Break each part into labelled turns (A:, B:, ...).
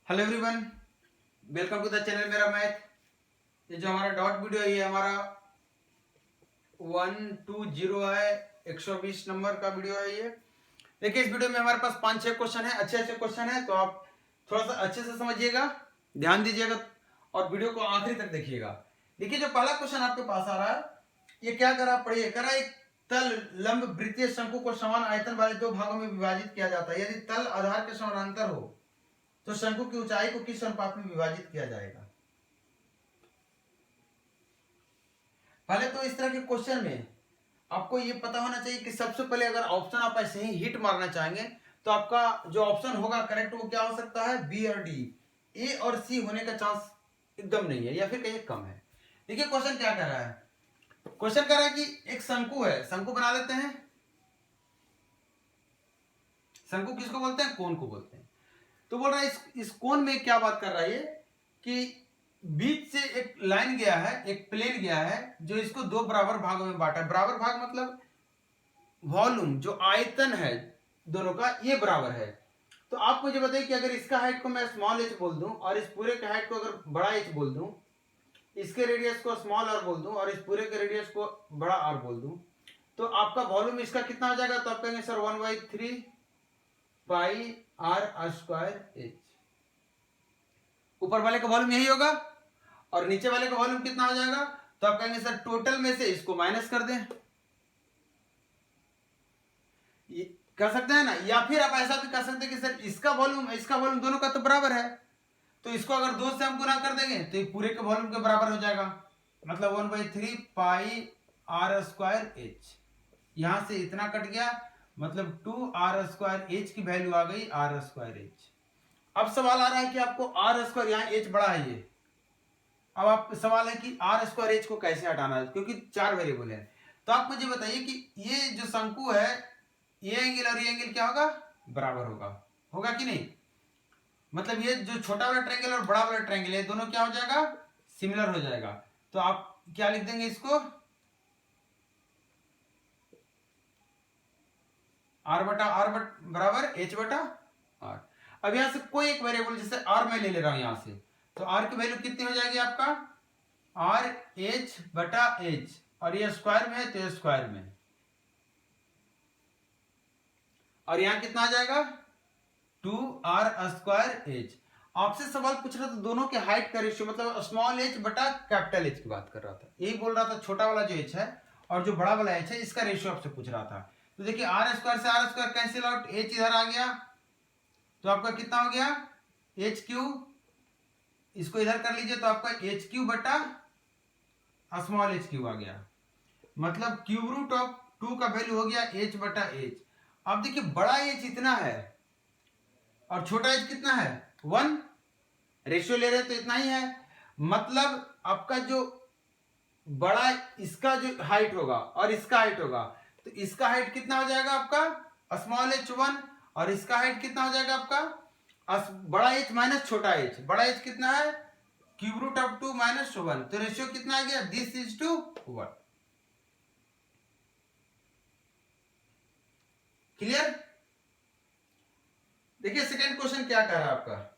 A: Hello everyone, welcome to the channel मेरा math. ये जो हमारा डॉट वीडियो है ये हमारा 120 है, 120 नंबर का वीडियो है ये। देखिए इस वीडियो में हमारे पास 5-6 क्वेश्चन है, अच्छे अच्छे क्वेश्चन है, तो आप थोड़ा सा अच्छे से समझिएगा, ध्यान दीजिएगा और वीडियो को आखिरी तक देखिएगा। देखिए जो पहला क्वेश्चन आपके पास आ रहा है, ये क्या करा पढ़िए। करा एक तल लंब वृत्तीय शंकु को समान आयतन वाले दो भागों में विभाजित किया जाता है। यदि तल आधार के समानांतर हो तो शंकु की ऊंचाई को किस अनुपात में विभाजित किया जाएगा। पहले तो इस तरह के क्वेश्चन में आपको ये पता होना चाहिए कि सबसे पहले अगर ऑप्शन आप ऐसे ही हिट मारना चाहेंगे तो आपका जो ऑप्शन होगा करेक्ट वो क्या हो सकता है, बी और डी। ए और सी होने का चांस एकदम नहीं है या फिर कहीं कम है। देखिए क्वेश्चन क्या कर रहा है। क्वेश्चन कर रहा है कि एक शंकु है, शंकु बना लेते हैं। शंकु किसको बोलते हैं, कोन को बोलते हैं। तो बोल रहा है इस कोन में क्या बात कर रहा है ये कि बीच से एक लाइन गया है, एक प्लेन गया है जो इसको दो बराबर भागों में बांटा है। बराबर भाग मतलब वॉल्यूम, जो आयतन है दोनों का ये बराबर है। तो आप मुझे बताइए कि अगर इसका हाइट को मैं स्मॉल एच बोल दूं और इस पूरे के हाइट को अगर बड़ा एच बोल दूं, इसके रेडियस को स्मॉल आर बोल दूं और इस पूरे के रेडियस को बड़ा आर बोल दूं, तो आपका वॉल्यूम इसका कितना हो जाएगा। तो आप कहेंगे sir 1/3 pi r square h. ऊपर वाले का वॉल्यूम यही होगा और नीचे वाले का वॉल्यूम कितना हो जाएगा। तो आप कहेंगे सर टोटल में से इसको माइनस कर दें, कर सकते हैं ना। या फिर आप ऐसा भी कर सकते हैं कि सर इसका वॉल्यूम दोनों का तो बराबर है, तो इसको अगर 2 से हम गुना कर देंगे तो ये पूरे के वॉल्यूम के बराबर हो जाएगा। मतलब 1/3 पाई आर स्क्वायर एच। यहां से इतना कट गया, मतलब 2 आर स्क्वायर एच की वैल्यू आ गई आर स्क्वायर एच। अब सवाल आ रहा है कि आपको आर स्क्वायर, यहाँ एच बड़ा है ये, अब आप सवाल है कि आर स्क्वायर एच को कैसे हटाना है, क्योंकि 4 वेरिएबल है। तो आप मुझे बताइए कि ये जो शंकु है, ये एंगल और ये एंगल क्या होगा, बराबर होगा, होगा कि नहीं। मतलब ये जो छोटा वाला ट्रायंगल और बड़ा वाला ट्रायंगल है दोनों क्या हो जाएगा, सिमिलर हो जाएगा। तो आप क्या लिख देंगे इसको, आर बराबर एच बटा आर। अब यहां से कोई एक वेरिएबल जैसे आर मैं ले ले रहा हूं यहां से, तो आर की वैल्यू कितनी हो जाएगी आपका, आर एच बटा एच, और ये स्क्वायर में है तो ये स्क्वायर में, और यहां कितना आ जाएगा 2 आर स्क्वायर एच। आपसे सवाल पूछ रहा था दोनों के हाइट का रेशियो, मतलब स्मॉल एच बटा कैपिटल एच की बात कर रहा था। यही बोल रहा था छोटा वाला जो एच है और जो बड़ा वाला एच है इसका रेशियो आपसे पूछ रहा था। तो देखिए आर स्क्वायर से r square cancel out, h इधर आ गया तो आपका कितना हो गया एच क्यू। इसको इधर कर लीजिए तो आपका एच क्यू बटा स्मॉल एच क्यू आ गया, मतलब क्यूब रूट ऑफ 2 का वैल्यू हो गया एच बटा एच। अब देखिए बड़ा एच इतना है और छोटा एच कितना है 1, रेशियो ले रहे हैं तो इतना ही है। मतलब आपका जो बड़ा इसका जो हाइट होगा और इसका हाइट होगा, तो इसका हाइट कितना हो जाएगा आपका स्मॉल एच 1, और इसका हाइट कितना हो जाएगा आपका बड़ा एच माइनस छोटा एच। बड़ा एच कितना है क्यूब रूट ऑफ 2 माइनस 1, तो रेशियो कितना आ गया दिस इज टू 1। क्लियर। देखिए सेकेंड क्वेश्चन क्या कह रहा है आपका,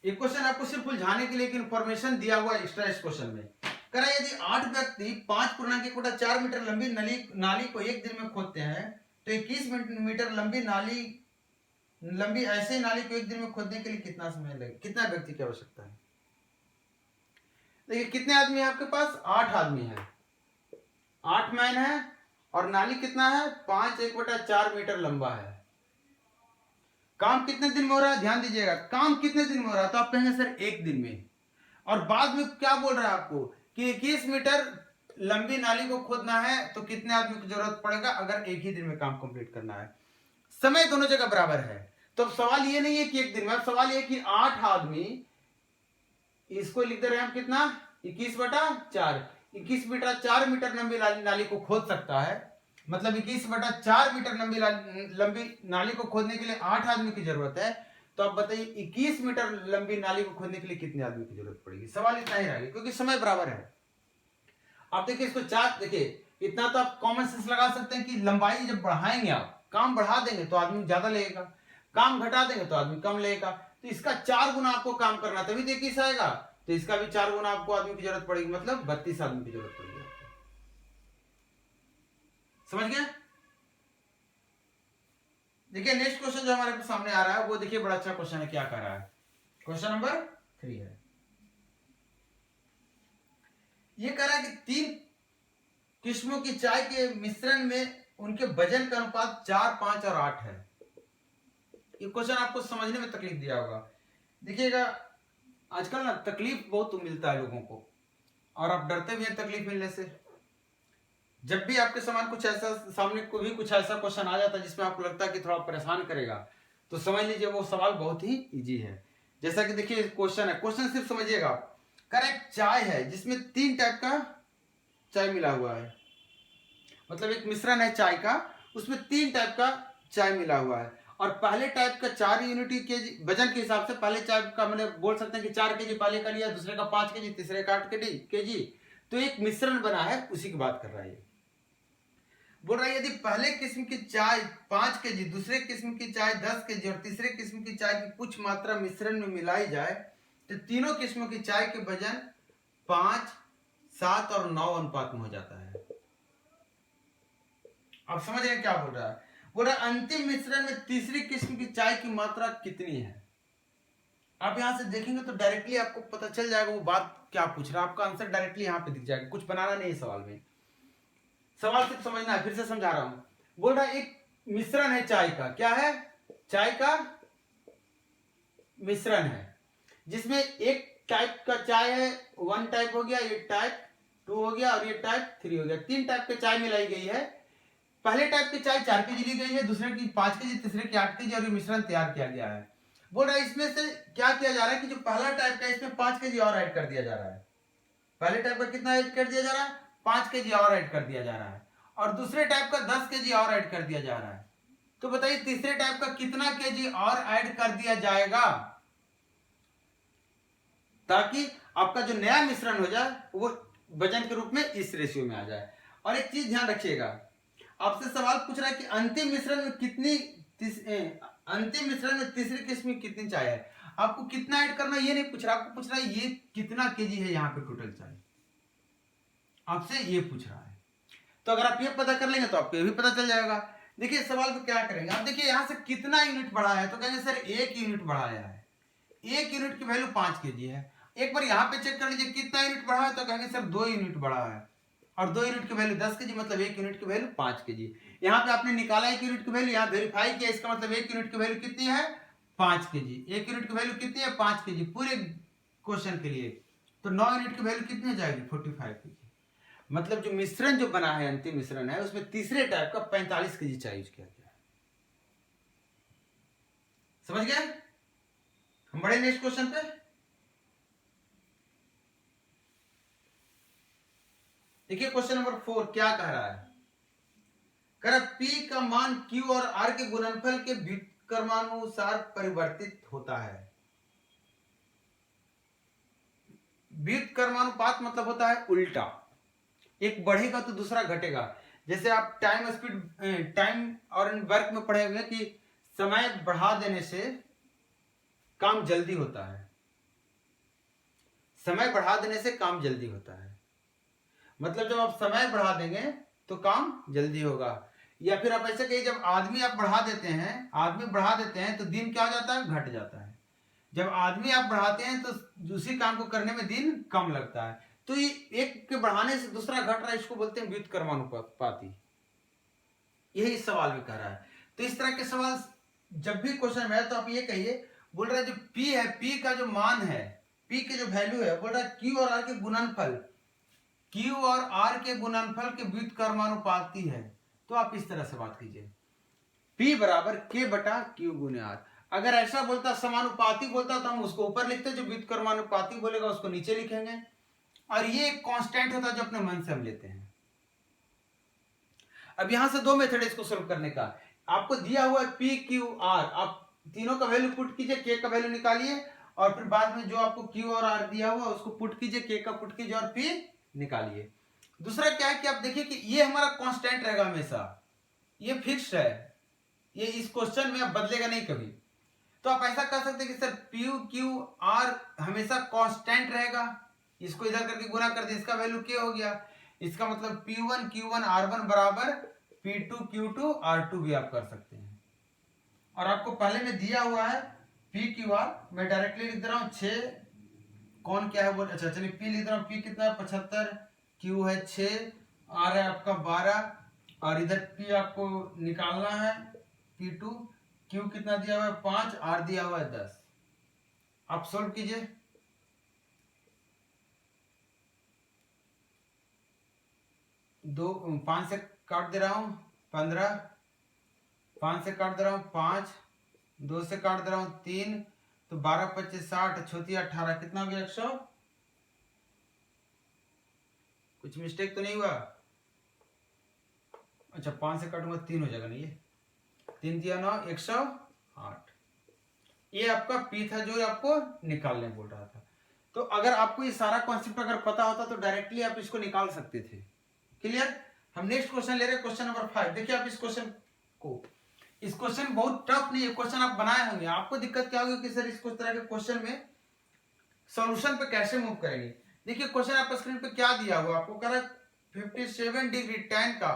A: ये क्वेश्चन आपको सिर्फ उलझाने के लिए इंफॉर्मेशन दिया हुआ एक्स्ट्रा इस क्वेश्चन में। कह रहा है यदि 8 व्यक्ति 5.4 मीटर लंबी नाली को एक दिन में खोदते हैं तो 21 मीटर लंबी ऐसे नाली को एक दिन में खोदने के लिए कितना समय लगेगा, कितना व्यक्ति की आवश्यकता है। देखिए कितने आदमी है आपके पास, 8 आदमी है, 8 मैन है और नाली कितना है 5/1/4 मीटर लंबा है। काम कितने दिन में हो रहा है, ध्यान दीजिएगा, काम कितने दिन में हो रहा है। तो आप कहेंगे सर एक दिन में, और बाद में क्या बोल रहा है आपको कि 21 मीटर लंबी नाली को खोदना है तो कितने आदमी की जरूरत पड़ेगा अगर एक ही दिन में काम कंप्लीट करना है। समय दोनों जगह बराबर है, तो अब सवाल ये नहीं है कि एक दिन में, अब सवाल ये कि 8 आदमी, इसको लिख दे रहे हैं हम कितना 21/4 मीटर लंबी नाली को खोद सकता है। मतलब 21/4 मीटर लंबी नाली को खोदने के लिए 8 आदमी की जरूरत है। तो आप बताइए 21 मीटर लंबी नाली को खोदने के लिए कितने आदमी की जरूरत पड़ेगी। सवाल इतना ही रहेगा क्योंकि समय बराबर है। आप देखिए इसको 4, देखिए इतना तो आप कॉमन सेंस लगा सकते हैं कि लंबाई जब बढ़ाएंगे आप काम बढ़ा देंगे तो आदमी ज्यादा लेगा, काम घटा देंगे तो आदमी कम लेगा। तो इसका 4 गुना आपको काम करना, तभी तो 21 आएगा। तो इसका भी 4 गुना आपको आदमी की जरूरत पड़ेगी, मतलब 32 आदमी की जरूरत पड़ेगी आपको। समझ गए? देखिए नेक्स्ट क्वेश्चन जो हमारे सामने आ रहा है वो देखिए बड़ा अच्छा क्वेश्चन है। क्या कर रहा है? क्वेश्चन नंबर 3 है। ये कह रहा है कि 3 किस्मों की चाय के मिश्रण में उनके वजन का अनुपात 4, 5 और 8 है। ये क्वेश्चन आपको समझने में तकलीफ दिया होगा। देखिएगा आजकल ना तकलीफ बहुत मिलता है लोगों को, और आप डरते भी हैं तकलीफ मिलने से। जब भी आपके समान कुछ ऐसा सामने को भी कुछ ऐसा क्वेश्चन आ जाता है जिसमें आपको लगता है कि थोड़ा परेशान करेगा, तो समझ लीजिए वो सवाल बहुत ही इजी है। जैसा कि देखिए क्वेश्चन है, क्वेश्चन सिर्फ समझिएगा। करेक्ट चाय है जिसमें 3 टाइप का चाय मिला हुआ है, मतलब एक मिश्रण है चाय का, उसमें 3 टाइप का चाय मिला हुआ है। और पहले टाइप का 4 यूनिट केजी वजन के हिसाब से, पहले चाय का मतलब बोल सकते हैं कि 4 केजी पहले का लिया, दूसरे का 5 केजी, तीसरे का 8 केजी, तो एक मिश्रण बना है, उसी की बात कर रहा है। बोल रहा है यदि पहले किस्म की चाय 5 केजी, दूसरे किस्म की चाय 10 केजी और तीसरे किस्म की चाय की कुछ मात्रा मिश्रण में मिलाई जाए तो तीनों किस्मों की चाय के वजन 5, 7 और 9 अनुपात में हो जाता है। आप समझ रहे हैं क्या बोल रहा है? बोल रहा है अंतिम मिश्रण में तीसरी किस्म की चाय की मात्रा कितनी है। आप यहां से देखेंगे तो डायरेक्टली आपको पता चल जाएगा वो बात क्या पूछ रहा है। आपका आंसर डायरेक्टली यहां पे दिख जाएगा, कुछ बनाना नहीं है सवाल में। सवाल सिर्फ समझना है, फिर से समझा रहा हूं। बोल रहा है एक मिश्रण है चाय का, क्या है? चाय का मिश्रण है जिसमें एक टाइप का चाय है, 1 टाइप हो गया, ये टाइप 2 हो गया और ये टाइप 3 हो गया। 3 टाइप के चाय मिलाई गई है। पहले टाइप की चाय 4 केजी ली गई है, दूसरे की 5 केजी, तीसरे की 8 केजी और ये मिश्रण तैयार किया गया है। बोल रहा है इसमें से क्या किया जा रहा है कि जो पहला टाइप का है इसमें 5 केजी और ऐड कर दिया जा रहा है। पहले टाइप का कितना ऐड कर दिया जा रहा है? 5 केजी और ऐड कर दिया जा रहा है। और दूसरे टाइप का 10 केजी और ऐड कर दिया जा रहा है। तो बताइए तीसरे टाइप का कितना केजी और ऐड कर दिया जाएगा ताकि आपका जो नया मिश्रण हो जाए वो वजन के रूप में इस रेशियो में आ जाए। और एक चीज ध्यान रखिएगा, आपसे सवाल पूछ रहा है कि अंतिम मिश्रण में तीसरी किस्म में कितनी चाय है। आपको कितना ऐड करना ये नहीं पूछ रहा, आपको पूछ रहा है ये कितना केजी है यहाँ पे टोटल चाय, आपसे ये पूछ रहा है। तो अगर आप ये पता कर लेंगे तो आपको ये भी पता चल जाएगा। देखिए सवाल को क्या करेंगे आप, देखिए यहाँ से कितना यूनिट बढ़ा है, तो कहेंगे सर 1 यूनिट बढ़ाया है, 1 यूनिट की वैल्यू 5 केजी है। एक बार यहाँ पे चेक कर लीजिए कितना यूनिट बढ़ा है, तो कहेंगे सर 2 यूनिट बढ़ा है, और 2 यूनिट की वैल्यू 10 केजी, मतलब 1 यूनिट की वैल्यू 5 केजी। यहाँ पे आपने निकाला 1 यूनिट की वैल्यू, यहाँ वेरीफाई किया, इसका मतलब 1 यूनिट की वैल्यू कितनी है? 5 केजी। 1 यूनिट की वैल्यू कितनी है? 5 केजी पूरे क्वेश्चन के लिए। तो 9 यूनिट की वैल्यू कितनी हो जाएगी? 45 केजी। मतलब जो मिश्रण जो बना है, अंतिम मिश्रण है, उसमें तीसरे टाइप का 45 केजी चाय यूज किया गया है। समझ गए? हम बढ़े नेक्स्ट क्वेश्चन पे। देखिए क्वेश्चन नंबर 4 क्या कह रहा है? कह रहा P का मान Q और R के गुणनफल के व्युत्क्रमानुसार परिवर्तित होता है। व्युत्क्रमानुपात मतलब होता है उल्टा, एक बढ़ेगा तो दूसरा घटेगा। जैसे आप टाइम और वर्क में पढ़े हुए कि समय बढ़ा देने से काम जल्दी होता है, समय बढ़ा देने से काम जल्दी होता है। मतलब जब आप समय बढ़ा देंगे तो काम जल्दी होगा। या फिर आप ऐसे कहिए जब आदमी आप बढ़ा देते हैं तो दिन क्या हो जाता है? घट जाता है। जब आदमी आप बढ़ाते हैं तो उसी काम को करने में दिन कम लगता है। तो ये एक के बढ़ाने से दूसरा घट रहा है, इसको बोलते हैं व्युत्क्रमानुपाती। यही इस सवाल में कह रहा है। तो इस तरह के सवाल जब भी क्वेश्चन में है तो आप ये कहिए, बोल रहा है जो P है, P का जो मान है, P के जो वैल्यू है, बोल रहा है Q और R के गुणनफल, Q और R के गुणनफल के व्युत्क्रमानुपाती है। तो आप इस तरह से बात कीजिए, P बराबर K बटा Q गुने R। अगर ऐसा बोलता, समानुपाती बोलता, तो हम उसको ऊपर लिखते, जो व्युत्क्रमानुपाती बोलेगा उसको नीचे लिखेंगे। और ये एक कांस्टेंट होता है जो अपने मन से हम लेते हैं। अब यहां से 2 मेथड है इसको सोल्व करने का। आपको दिया हुआ है P Q R, आप तीनों का वैल्यू पुट कीजिए, K का वैल्यू निकालिए, और फिर बाद में जो आपको Q और R दिया हुआ उसको पुट कीजिए, K का पुट कीजिए और P निकालिए। दूसरा क्या है कि आप देखिए कि ये हमारा कांस्टेंट रहेगा हमेशा, ये फिक्स्ड है, ये इस क्वेश्चन में अब बदलेगा नहीं कभी। तो आप ऐसा कर सकते हैं कि सर पी क्यू आर हमेशा कांस्टेंट रहेगा, इसको इधर करके गुना कर दिया, इसका वैल्यू क्या हो गया, इसका मतलब P1 Q1 R1 बराबर P2 Q2 R2 भी आप कर सकते हैं। और आपको पहले में दिया हुआ है P Q R, मैं डायरेक्टली लिख दे रहा हूँ 6, कौन क्या है वो, अच्छा चलिए P लिख रहा हूँ, P कितना है 75, Q है 6, R है आपका 12, और इधर P आपको निकालना है P2, Q कितना दिया हुआ है 5, R दिया हुआ है 10। आप सोल्व कीजिए। दो 5 से काट दे रहा हूं 15, 5 से काट दे रहा हूं 5, 2 से काट दे रहा हूं 3, तो 12 25 60, छोटी 18, कितना हो गया 100। कुछ मिस्टेक तो नहीं हुआ? अच्छा 5 से काटूंगा 3 हो जाएगा, नहीं ये 3 दिया 9, 108। ये आपका पी था जो आपको निकालने बोल रहा था। तो अगर आपको ये सारा कॉन्सेप्ट अगर पता होता तो डायरेक्टली आप इसको निकाल सकते थे। क्लियर? हम नेक्स्ट क्वेश्चन ले रहे हैं, क्वेश्चन नंबर 5। देखिए आप इस क्वेश्चन को, इस क्वेश्चन बहुत टफ नहीं है, क्वेश्चन आप बनाए होंगे, आपको दिक्कत क्या होगी कि सर इस तरह के क्वेश्चन में सॉल्यूशन पे कैसे मूव करेंगे। देखिए क्वेश्चन आपका स्क्रीन पे क्या दिया हुआ, आपको कह रहा है 57 डिग्री tan का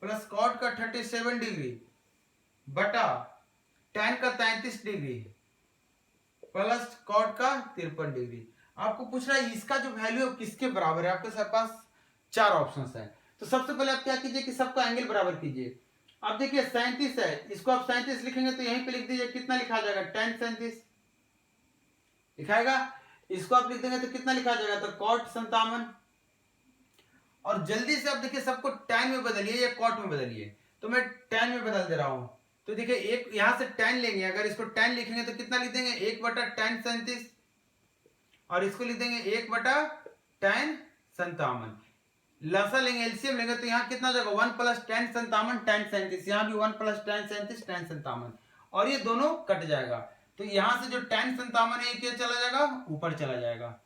A: प्लस कॉट का 37 डिग्री बटा tan का 33 डिग्री प्लस कॉट का 53 डिग्री। आपको पूछ रहा है इसका जो वैल्यू किसके बराबर है। आपके पास 4 ऑप्शंस है। तो सबसे पहले आप क्या कीजिए कि सबका एंगल बराबर कीजिए। आप देखिए 37 है, इसको आप 37 लिखेंगे तो यहीं पे लिख दीजिए, कितना लिखा जाएगा tan 37 लिखाएगा। इसको आप लिख देंगे तो कितना लिखा जाएगा, तो cot 57। और जल्दी से आप देखिए सबको tan में बदलिए या cot में बदलिए, तो मैं tan में बदल दे रहा हूं। तो देखिए एक यहां से tan लेंगे, अगर इसको tan लिखेंगे तो कितना लिख देंगे 1 बटा tan 37, और इसको लिख देंगे 1 बटा tan 57। लसा लेंगे, एलसीएम लेंगे तो यहाँ कितना जाएगा 1 प्लस tan 57 tan 37, यहाँ भी 1 प्लस tan 37 tan 57, और ये दोनों कट जाएगा। तो यहां से जो tan 57 है ये क्या चला जाएगा, ऊपर चला जाएगा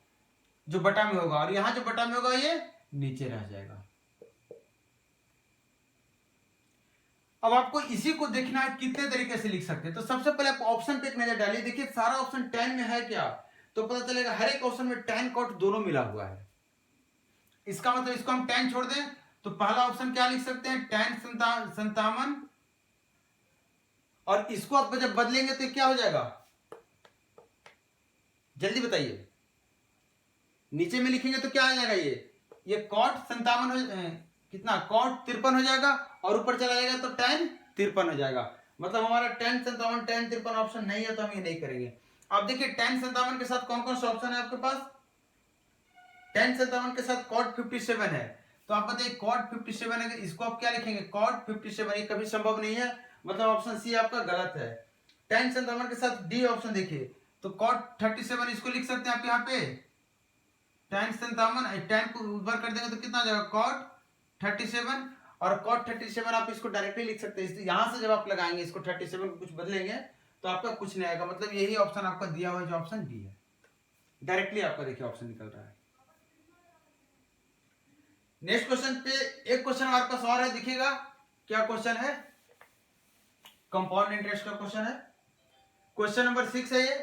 A: जो बटा में होगा, और यहाँ जो बटा में होगा ये नीचे रह जाएगा। अब आपको इसी को देखना है कितने तरीके से लिख सकते हैं। तो सबसे पहले आप ऑप्शन पे एक नजर डालिए, देखिए सारा ऑप्शन tan में है क्या, तो पता चलेगा हर एक ऑप्शन में tan cot दोनों मिला हुआ है। इसका मतलब इसको हम tan छोड़ दें तो पहला ऑप्शन क्या लिख सकते हैं tan 57, और इसको आप जब बदलेंगे तो क्या हो जाएगा, जल्दी बताइए। नीचे में लिखेंगे तो क्या आ जाएगा, ये cot 57 हो, कितना cot 53 हो जाएगा, और ऊपर चला जाएगा तो tan 53 हो जाएगा। मतलब हमारा tan 57 tan 53 ऑप्शन नहीं है, तो हम ये नहीं करेंगे। आप देखिए tan 57 के साथ कौन कौन सा ऑप्शन है आपके पास, tan 57 के साथ cot 57 है, तो आप बताइए cot 57 है, इसको आप क्या लिखेंगे cot 57, ये कभी संभव नहीं है, मतलब ऑप्शन सी आपका गलत है। tan 57 के साथ डी ऑप्शन देखिए, तो cot 37 इसको लिख सकते हैं आप यहाँ पे, tan 57 tan को ऊपर कर देंगे तो कितना आ जाएगा cot 37, और cot 37 आप इसको डायरेक्टली लिख सकते हैं। यहां से जब आप लगाएंगे इसको 37 को कुछ बदलेंगे तो आपका कुछ नहीं आएगा, मतलब यही ऑप्शन आपका दिया हुआ है जो ऑप्शन डी है, डायरेक्टली आपका देखिए ऑप्शन निकल रहा है। नेक्स्ट क्वेश्चन पे एक क्वेश्चन हमारे पास और है, देखिएगा क्या क्वेश्चन है, कंपाउंड इंटरेस्ट का क्वेश्चन है। क्वेश्चन नंबर 6 है ये,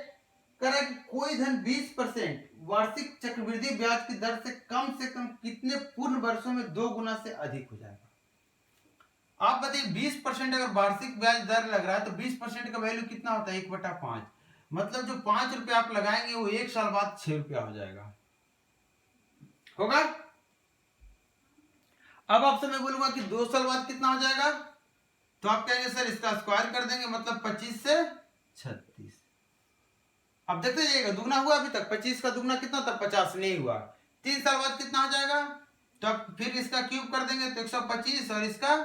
A: कह रहा है कि कोई धन 20% वार्षिक चक्रवृद्धि ब्याज की दर से कम कितने पूर्ण वर्षों में 2 गुना से अधिक हो जाएगा। आप बताइए 20% अगर वार्षिक ब्याज दर लग रहा है तो 20% का वैल्यू कितना होता है 1/5, मतलब जो 5 रुपए आप लगाएंगे वो 1 साल बाद 6 रुपया हो जाएगा, होगा। अब आपसे मैं बोलूंगा कि 2 साल बाद कितना हो जाएगा, तो आप कहेंगे सर इसका स्क्वायर कर देंगे, मतलब 25 से 36। अब देखते जाइएगा दुगना हुआ अभी तक, 25 का दुगना कितना था 50, नहीं हुआ। 3 साल बाद कितना हो जाएगा, तो अब फिर इसका क्यूब कर देंगे तो 125, और इसका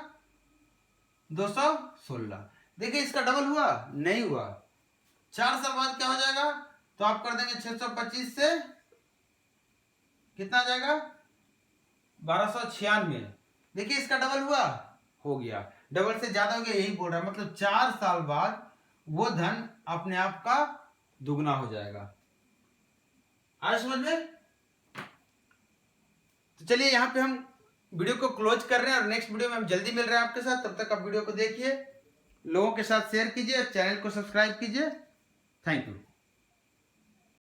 A: 216। देखिए इसका डबल हुआ, नहीं हुआ। 4 साल बाद क्या हो जाएगा, तो आप कर देंगे 625 से कितना आ जाएगा 1296। देखिए इसका डबल हुआ, हो गया, डबल से ज्यादा हो गया, यही बोल रहा है, मतलब 4 साल बाद वो धन अपने आप का दुगना हो जाएगा। आज समझ में। तो चलिए यहां पे हम वीडियो को क्लोज कर रहे हैं, और नेक्स्ट वीडियो में हम जल्दी मिल रहे हैं आपके साथ, तब तक आप वीडियो को देखिए। लोगों के साथ शेयर कीजिए, चैनल को सब्सक्राइब कीजिए। Thank you.